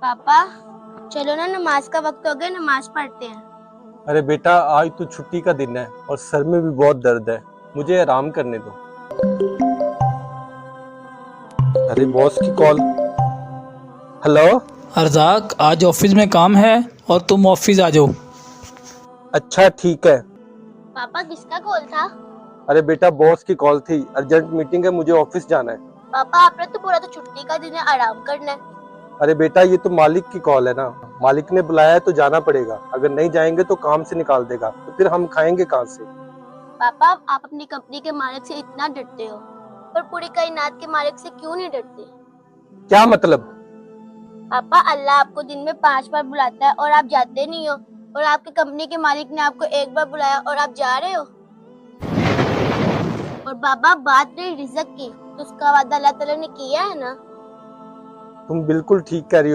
पापा चलो ना, नमाज का वक्त हो गया, नमाज पढ़ते हैं। अरे बेटा, आज तो छुट्टी का दिन है और सर में भी बहुत दर्द है। मुझे आराम करने दो। अरे बॉस की कॉल। हेलो। अर्ज़ाक, आज ऑफिस में काम है और तुम ऑफिस आ जाओ। अच्छा ठीक है। पापा किसका कॉल था? अरे बेटा, बॉस की कॉल थी, अर्जेंट मीटिंग है, मुझे ऑफिस जाना है। पापा आपने तो पूरा तो छुट्टी का दिन है, आराम करना है। अरे बेटा, ये तो मालिक की कॉल है ना। मालिक ने बुलाया है तो जाना पड़ेगा। अगर नहीं जाएंगे तो काम से निकाल देगा, तो फिर हम खाएंगे कहाँ से। पापा आप अपनी कंपनी के मालिक से इतना डरते हो, पर पूरी कायनात के मालिक से क्यों नहीं डरते? क्या मतलब? पापा अल्लाह आपको दिन में 5 बार बुलाता है और आप जाते नहीं हो, और आपकी कंपनी के मालिक ने आपको 1 बार बुलाया और आप जा रहे हो। और बाबा बात रही रिज़्क की, तो उसका वादा अल्लाह ताला ने किया है ना। तुम बिल्कुल ठीक कह रही हो